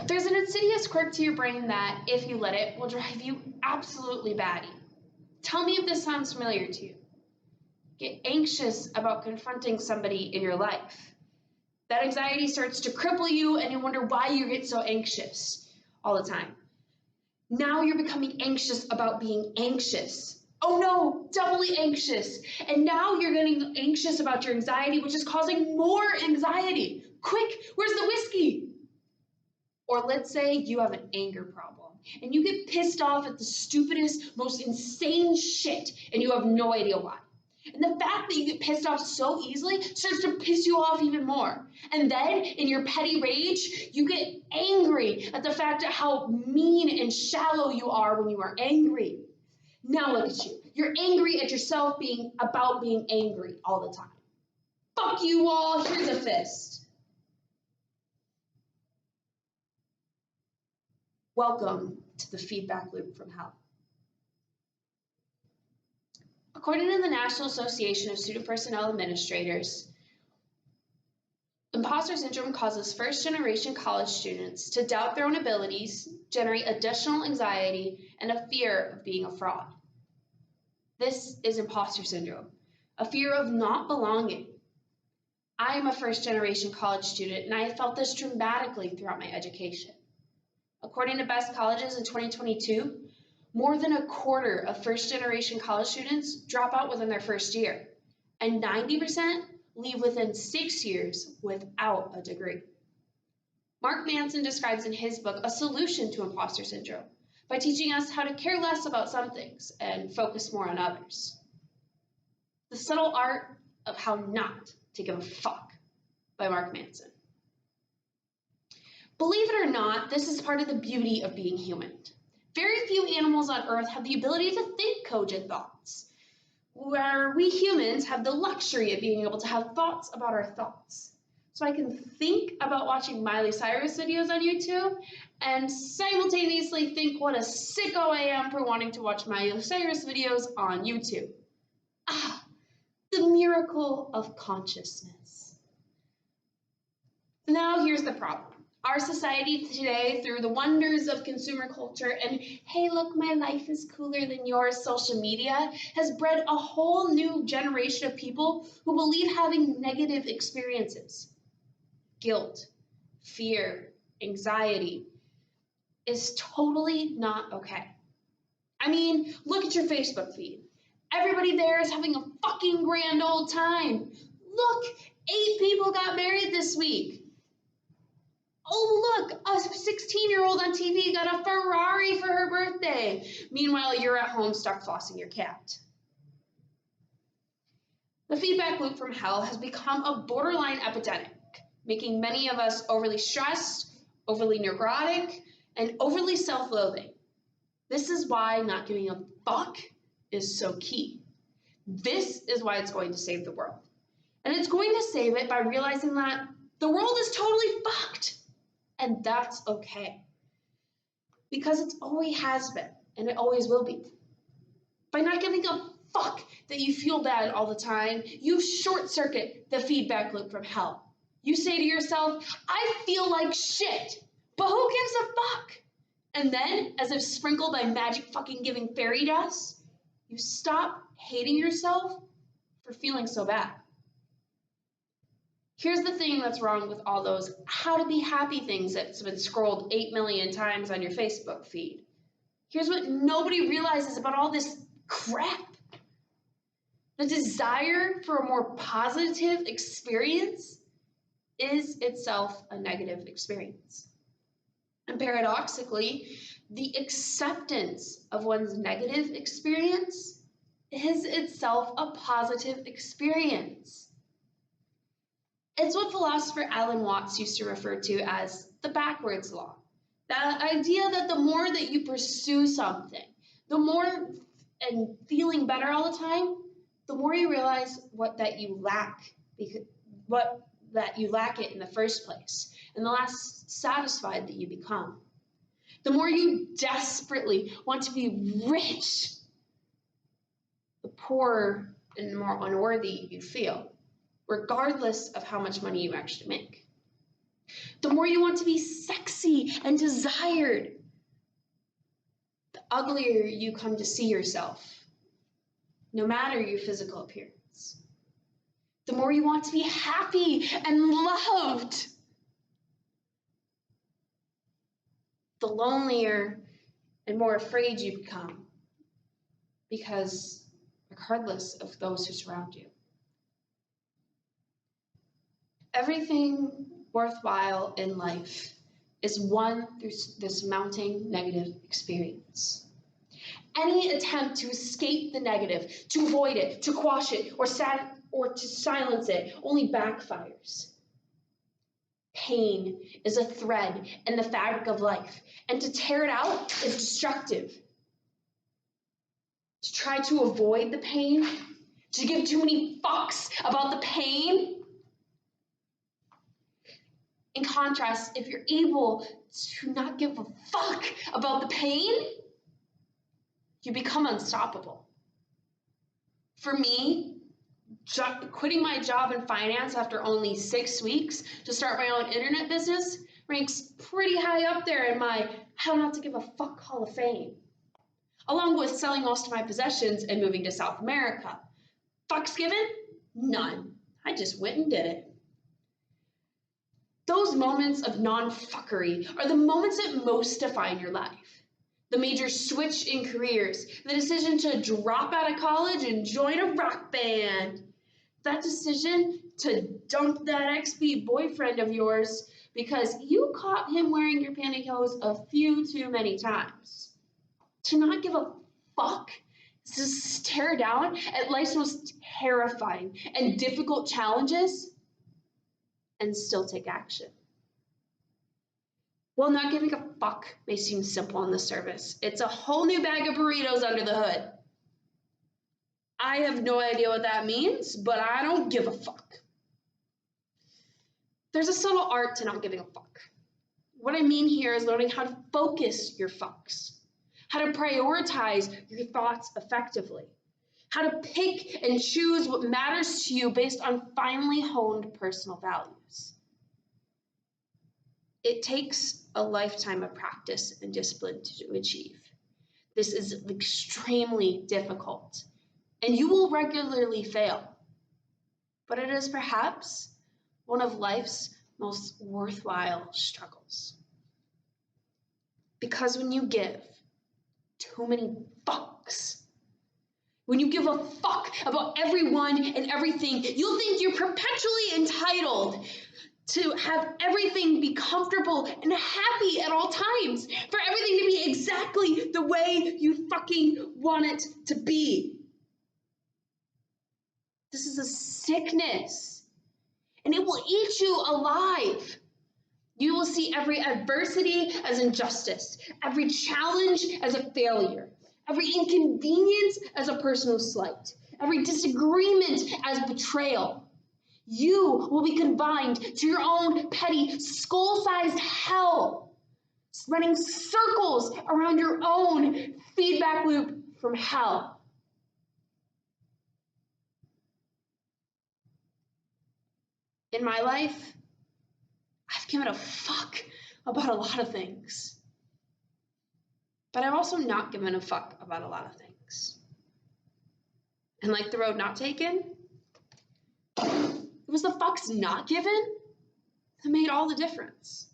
There's an insidious quirk to your brain that, if you let it, will drive you absolutely batty. Tell me if this sounds familiar to you. Get anxious about confronting somebody in your life. That anxiety starts to cripple you, and you wonder why you get so anxious all the time. Now you're becoming anxious about being anxious. Oh no, doubly anxious. And now you're getting anxious about your anxiety, which is causing more anxiety. Quick, where's the whiskey? Or let's say you have an anger problem and you get pissed off at the stupidest, most insane shit and you have no idea why. And the fact that you get pissed off so easily starts to piss you off even more. And then in your petty rage, you get angry at the fact of how mean and shallow you are when you are angry. Now look at you. You're angry at yourself about being angry all the time. Fuck you all, here's a fist. Welcome to the feedback loop from hell. According to the National Association of Student Personnel Administrators, imposter syndrome causes first-generation college students to doubt their own abilities, generate additional anxiety, and a fear of being a fraud. This is imposter syndrome, a fear of not belonging. I am a first-generation college student, and I have felt this dramatically throughout my education. According to Best Colleges in 2022, more than a quarter of first-generation college students drop out within their first year, and 90% leave within 6 years without a degree. Mark Manson describes in his book a solution to imposter syndrome by teaching us how to care less about some things and focus more on others. The Subtle Art of How Not to Give a Fuck by Mark Manson. Believe it or not, this is part of the beauty of being human. Very few animals on Earth have the ability to think cogent thoughts, where we humans have the luxury of being able to have thoughts about our thoughts. So I can think about watching Miley Cyrus videos on YouTube and simultaneously think what a sicko I am for wanting to watch Miley Cyrus videos on YouTube. Ah, the miracle of consciousness. Now here's the problem. Our society today, through the wonders of consumer culture and, hey, look, my life is cooler than yours, social media, has bred a whole new generation of people who believe having negative experiences, guilt, fear, anxiety, is totally not okay. I mean, look at your Facebook feed. Everybody there is having a fucking grand old time. Look, 8 people got married this week. Oh, look, a 16-year-old on TV got a Ferrari for her birthday. Meanwhile, you're at home stuck flossing your cat. The feedback loop from hell has become a borderline epidemic, making many of us overly stressed, overly neurotic, and overly self-loathing. This is why not giving a fuck is so key. This is why it's going to save the world. And it's going to save it by realizing that the world is totally fucked. And that's okay. Because it always has been, and it always will be. By not giving a fuck that you feel bad all the time, you short circuit the feedback loop from hell. You say to yourself, I feel like shit, but who gives a fuck? And then, as if sprinkled by magic fucking giving fairy dust, you stop hating yourself for feeling so bad. Here's the thing that's wrong with all those how to be happy things that's been scrolled 8 million times on your Facebook feed. Here's what nobody realizes about all this crap. The desire for a more positive experience is itself a negative experience. And paradoxically, the acceptance of one's negative experience is itself a positive experience. It's what philosopher Alan Watts used to refer to as the backwards law. That idea that the more that you pursue something, the more and feeling better all the time, the more you realize that you lack it in the first place, and the less satisfied that you become. The more you desperately want to be rich, the poorer and more unworthy you feel, regardless of how much money you actually make. The more you want to be sexy and desired, the uglier you come to see yourself, no matter your physical appearance. The more you want to be happy and loved, the lonelier and more afraid you become, because regardless of those who surround you. Everything worthwhile in life is won through this mounting negative experience. Any attempt to escape the negative, to avoid it, to quash it, or to silence it only backfires. Pain is a thread in the fabric of life, and to tear it out is destructive. To try to avoid the pain, to give too many fucks about the pain. In contrast, if you're able to not give a fuck about the pain, you become unstoppable. For me, quitting my job in finance after only 6 weeks to start my own internet business ranks pretty high up there in my how not to give a fuck Hall of Fame. Along with selling most of my possessions and moving to South America. Fucks given? None. I just went and did it. Those moments of non-fuckery are the moments that most define your life. The major switch in careers, the decision to drop out of college and join a rock band, that decision to dump that ex-beat boyfriend of yours because you caught him wearing your pantyhose a few too many times. To not give a fuck is to stare down at life's most terrifying and difficult challenges and still take action. While not giving a fuck may seem simple on the surface, it's a whole new bag of burritos under the hood. I have no idea what that means, but I don't give a fuck. There's a subtle art to not giving a fuck. What I mean here is learning how to focus your fucks, how to prioritize your thoughts effectively, how to pick and choose what matters to you based on finely honed personal values. It takes a lifetime of practice and discipline to achieve. This is extremely difficult, and you will regularly fail. But it is perhaps one of life's most worthwhile struggles. Because when you give too many fucks, when you give a fuck about everyone and everything, you'll think you're perpetually entitled to have everything be comfortable and happy at all times, for everything to be exactly the way you fucking want it to be. This is a sickness, and it will eat you alive. You will see every adversity as injustice, every challenge as a failure, every inconvenience as a personal slight, every disagreement as betrayal. You will be confined to your own petty, skull-sized hell, running circles around your own feedback loop from hell. In my life, I've given a fuck about a lot of things, but I've also not given a fuck about a lot of things. And like the road not taken, it was the fucks not given that made all the difference.